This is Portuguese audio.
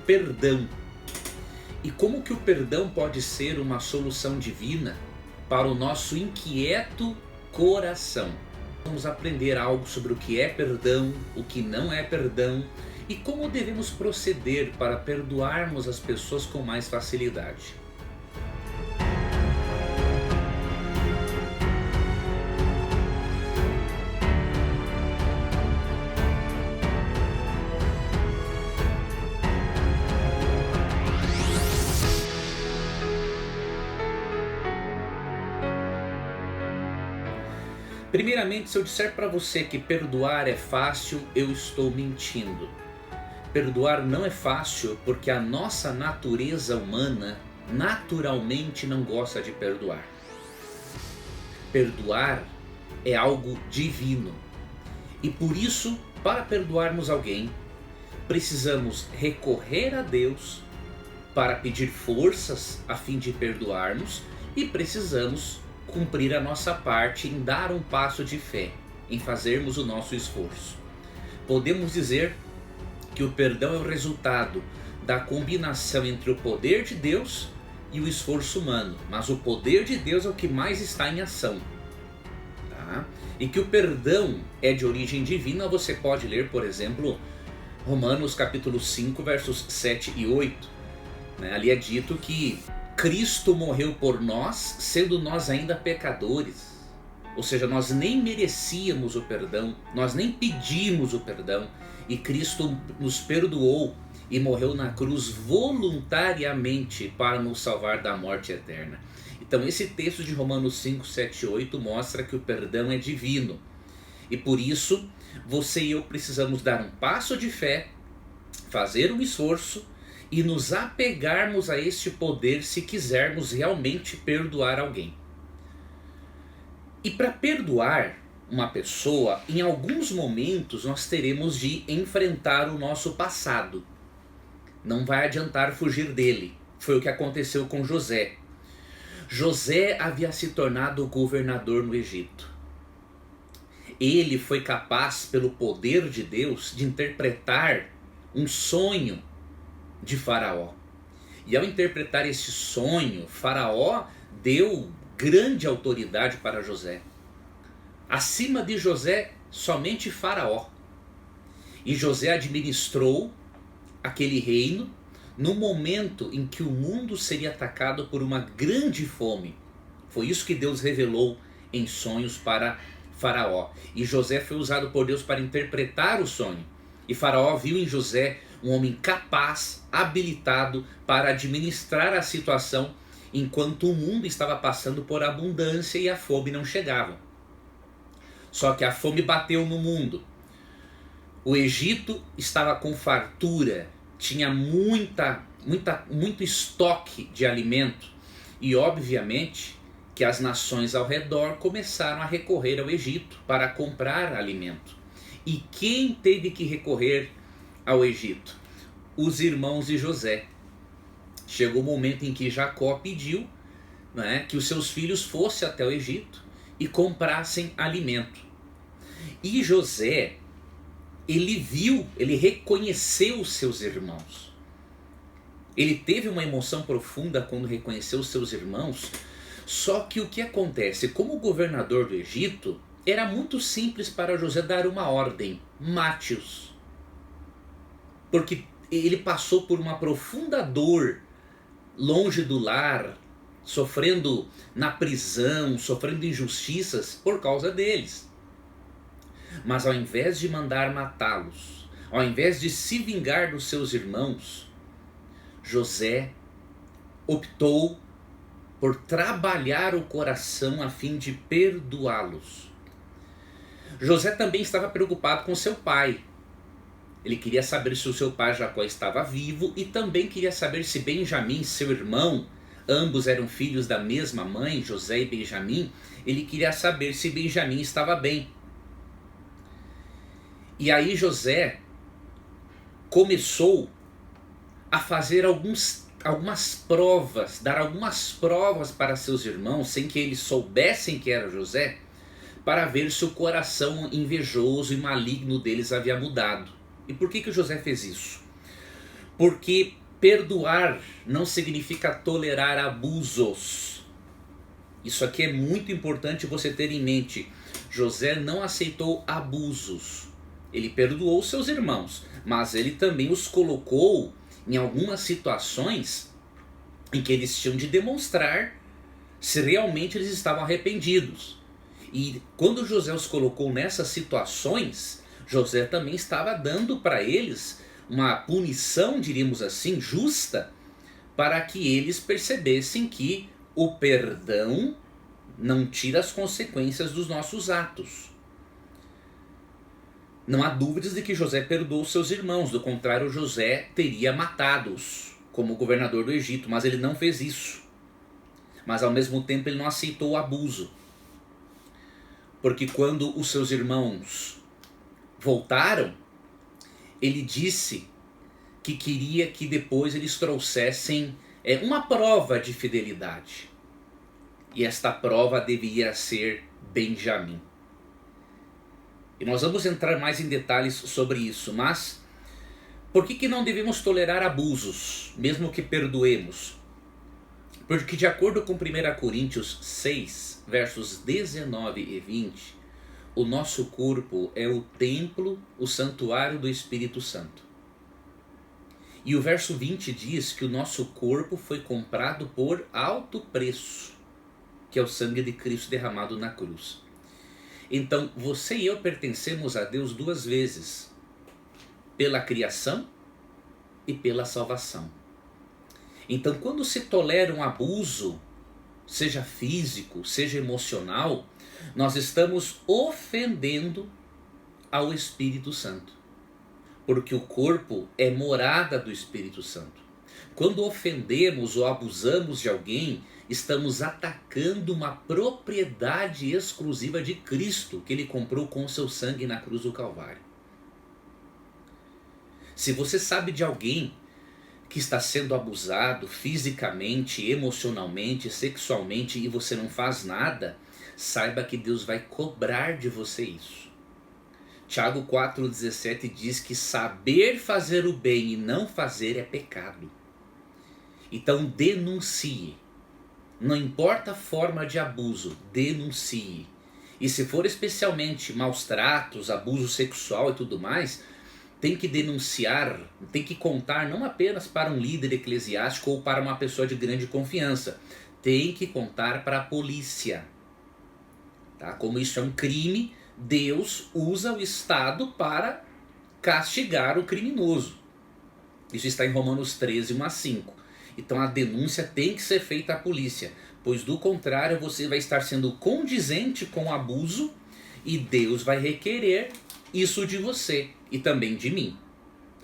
perdão. E como que o perdão pode ser uma solução divina para o nosso inquieto coração? Vamos aprender algo sobre o que é perdão, o que não é perdão e como devemos proceder para perdoarmos as pessoas com mais facilidade. Primeiramente, se eu disser para você que perdoar é fácil, eu estou mentindo. Perdoar não é fácil porque a nossa natureza humana naturalmente não gosta de perdoar. Perdoar é algo divino. E por isso, para perdoarmos alguém, precisamos recorrer a Deus para pedir forças a fim de perdoarmos e precisamos cumprir a nossa parte em dar um passo de fé, em fazermos o nosso esforço. Podemos dizer que o perdão é o resultado da combinação entre o poder de Deus e o esforço humano, mas o poder de Deus é o que mais está em ação, tá? E que o perdão é de origem divina, você pode ler, por exemplo, Romanos capítulo 5, versos 7 e 8. Ali é dito que Cristo morreu por nós, sendo nós ainda pecadores. Ou seja, nós nem merecíamos o perdão, nós nem pedimos o perdão, e Cristo nos perdoou e morreu na cruz voluntariamente para nos salvar da morte eterna. Então esse texto de Romanos 5, 7 e 8 mostra que o perdão é divino. E por isso, você e eu precisamos dar um passo de fé, fazer um esforço e nos apegarmos a este poder se quisermos realmente perdoar alguém. E para perdoar uma pessoa, em alguns momentos nós teremos de enfrentar o nosso passado. Não vai adiantar fugir dele. Foi o que aconteceu com José. José havia se tornado governador no Egito. Ele foi capaz, pelo poder de Deus, de interpretar um sonho de Faraó. E ao interpretar esse sonho, Faraó deu grande autoridade para José. Acima de José, somente Faraó. E José administrou aquele reino no momento em que o mundo seria atacado por uma grande fome. Foi isso que Deus revelou em sonhos para Faraó. E José foi usado por Deus para interpretar o sonho. E Faraó viu em José um homem capaz, habilitado para administrar a situação enquanto o mundo estava passando por abundância e a fome não chegava. Só que a fome bateu no mundo. O Egito estava com fartura, tinha muito estoque de alimento e obviamente que as nações ao redor começaram a recorrer ao Egito para comprar alimento. E quem teve que recorrer ao Egito? Os irmãos de José. Chegou o momento em que Jacó pediu, que os seus filhos fossem até o Egito e comprassem alimento. E José, ele reconheceu os seus irmãos. Ele teve uma emoção profunda quando reconheceu os seus irmãos. Só que o que acontece? Como governador do Egito, era muito simples para José dar uma ordem: mate-os. Porque ele passou por uma profunda dor, longe do lar, sofrendo na prisão, sofrendo injustiças por causa deles. Mas ao invés de mandar matá-los, ao invés de se vingar dos seus irmãos, José optou por trabalhar o coração a fim de perdoá-los. José também estava preocupado com seu pai. Ele queria saber se o seu pai Jacó estava vivo e também queria saber se Benjamim, seu irmão, ambos eram filhos da mesma mãe, José e Benjamim. Ele queria saber se Benjamim estava bem. E aí José começou a fazer algumas provas, dar algumas provas para seus irmãos, sem que eles soubessem que era José, para ver se o coração invejoso e maligno deles havia mudado. E por que José fez isso? Porque perdoar não significa tolerar abusos. Isso aqui é muito importante você ter em mente. José não aceitou abusos. Ele perdoou seus irmãos, mas ele também os colocou em algumas situações em que eles tinham de demonstrar se realmente eles estavam arrependidos. E quando José os colocou nessas situações, José também estava dando para eles uma punição, diríamos assim, justa, para que eles percebessem que o perdão não tira as consequências dos nossos atos. Não há dúvidas de que José perdoou seus irmãos, do contrário, José teria matado-os como governador do Egito, mas ele não fez isso. Mas ao mesmo tempo ele não aceitou o abuso. Porque quando os seus irmãos voltaram, ele disse que queria que depois eles trouxessem uma prova de fidelidade. E esta prova deveria ser Benjamim. E nós vamos entrar mais em detalhes sobre isso, mas por que não devemos tolerar abusos, mesmo que perdoemos? Porque de acordo com 1 Coríntios 6, versos 19 e 20, o nosso corpo é o templo, o santuário do Espírito Santo. E o verso 20 diz que o nosso corpo foi comprado por alto preço, que é o sangue de Cristo derramado na cruz. Então você e eu pertencemos a Deus duas vezes, pela criação e pela salvação. Então quando se tolera um abuso, seja físico, seja emocional, nós estamos ofendendo ao Espírito Santo. Porque o corpo é morada do Espírito Santo. Quando ofendemos ou abusamos de alguém, estamos atacando uma propriedade exclusiva de Cristo, que ele comprou com o seu sangue na cruz do Calvário. Se você sabe de alguém que está sendo abusado fisicamente, emocionalmente, sexualmente e você não faz nada, saiba que Deus vai cobrar de você isso. Tiago 4,17 diz que saber fazer o bem e não fazer é pecado. Então denuncie. Não importa a forma de abuso, denuncie. E se for especialmente maus tratos, abuso sexual e tudo mais, tem que denunciar, tem que contar não apenas para um líder eclesiástico ou para uma pessoa de grande confiança. Tem que contar para a polícia. Tá? Como isso é um crime, Deus usa o Estado para castigar o criminoso. Isso está em Romanos 13, 1 a 5. Então a denúncia tem que ser feita à polícia, pois do contrário você vai estar sendo condizente com o abuso e Deus vai requerer isso de você e também de mim.